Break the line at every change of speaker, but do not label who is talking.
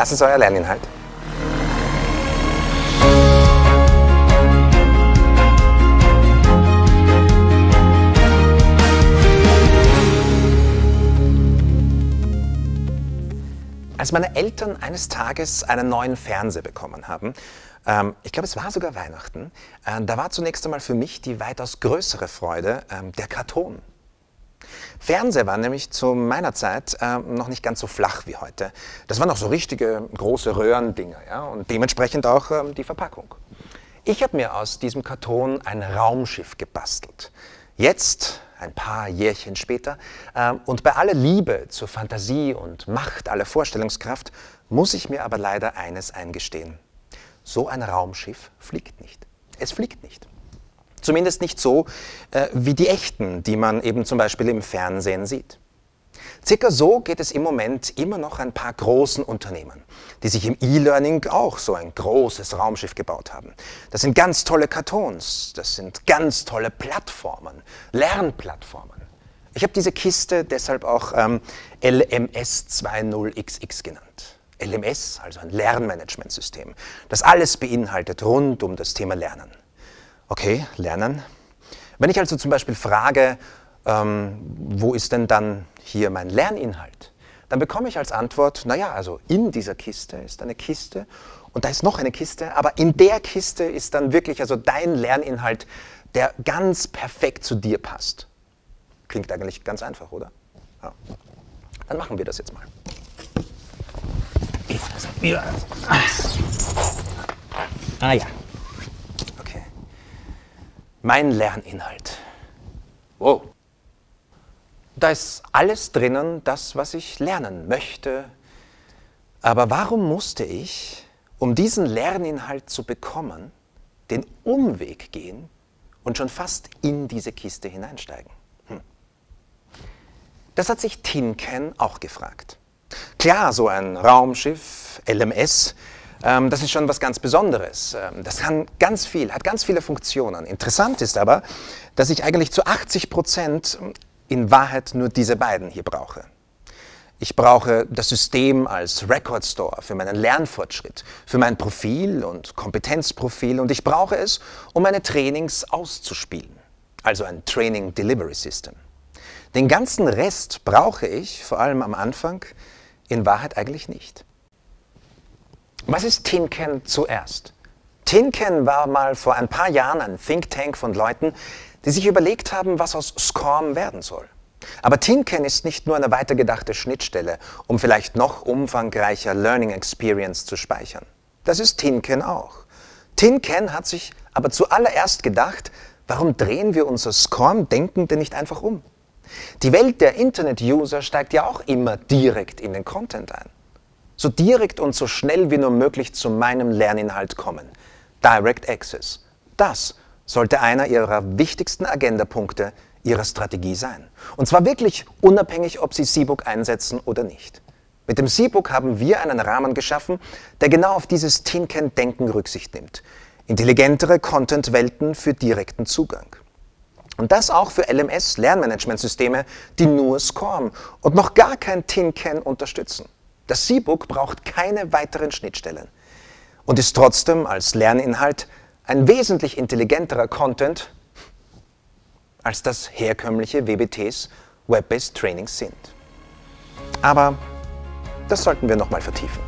Das ist euer Lerninhalt. Als meine Eltern eines Tages einen neuen Fernseher bekommen haben, ich glaube, es war sogar Weihnachten, da war zunächst einmal für mich die weitaus größere Freude der Karton. Fernseher waren nämlich zu meiner Zeit noch nicht ganz so flach wie heute. Das waren noch so richtige große Röhrendinger, ja, und dementsprechend auch die Verpackung. Ich habe mir aus diesem Karton ein Raumschiff gebastelt. Jetzt, ein paar Jährchen später, und bei aller Liebe zur Fantasie und Macht aller Vorstellungskraft, muss ich mir aber leider eines eingestehen. So ein Raumschiff fliegt nicht. Es fliegt nicht. Zumindest nicht so wie die echten, die man eben zum Beispiel im Fernsehen sieht. Circa so geht es im Moment immer noch ein paar großen Unternehmen, die sich im E-Learning auch so ein großes Raumschiff gebaut haben. Das sind ganz tolle Kartons, das sind ganz tolle Plattformen, Lernplattformen. Ich habe diese Kiste deshalb auch LMS 20XX genannt. LMS, also ein Lernmanagementsystem, das alles beinhaltet rund um das Thema Lernen. Okay, Lernen. Wenn ich also zum Beispiel frage, wo ist denn dann hier mein Lerninhalt? Dann bekomme ich als Antwort, naja, also in dieser Kiste ist eine Kiste und da ist noch eine Kiste, aber in der Kiste ist dann wirklich also dein Lerninhalt, der ganz perfekt zu dir passt. Klingt eigentlich ganz einfach, oder? Ja. Dann machen wir das jetzt mal. Ah ja. Okay. Mein Lerninhalt. Wow. Da ist alles drinnen, das, was ich lernen möchte. Aber warum musste ich, um diesen Lerninhalt zu bekommen, den Umweg gehen und schon fast in diese Kiste hineinsteigen? Das hat sich Tin Can auch gefragt. Klar, so ein Raumschiff, LMS, das ist schon was ganz Besonderes. Das kann ganz viel, hat ganz viele Funktionen. Interessant ist aber, dass ich eigentlich zu 80% in Wahrheit nur diese beiden hier brauche. Ich brauche das System als Record Store für meinen Lernfortschritt, für mein Profil und Kompetenzprofil und ich brauche es, um meine Trainings auszuspielen. Also ein Training Delivery System. Den ganzen Rest brauche ich, vor allem am Anfang, in Wahrheit eigentlich nicht. Was ist Tin Can zuerst? Tin Can war mal vor ein paar Jahren ein Think Tank von Leuten, die sich überlegt haben, was aus SCORM werden soll. Aber Tin Can ist nicht nur eine weitergedachte Schnittstelle, um vielleicht noch umfangreicher Learning Experience zu speichern. Das ist Tin Can auch. Tin Can hat sich aber zuallererst gedacht, warum drehen wir unser SCORM-Denken denn nicht einfach um? Die Welt der Internet-User steigt ja auch immer direkt in den Content ein. So direkt und so schnell wie nur möglich zu meinem Lerninhalt kommen. Direct Access. Das sollte einer ihrer wichtigsten Agendapunkte ihrer Strategie sein. Und zwar wirklich unabhängig, ob sie C-Book einsetzen oder nicht. Mit dem C-Book haben wir einen Rahmen geschaffen, der genau auf dieses Tin Can-Denken Rücksicht nimmt. Intelligentere Content-Welten für direkten Zugang. Und das auch für LMS-Lernmanagementsysteme, die nur SCORM und noch gar kein Tin Can unterstützen. Das C-Book braucht keine weiteren Schnittstellen und ist trotzdem als Lerninhalt ein wesentlich intelligenterer Content, als das herkömmliche WBTs, Web-Based Trainings sind. Aber das sollten wir nochmal vertiefen.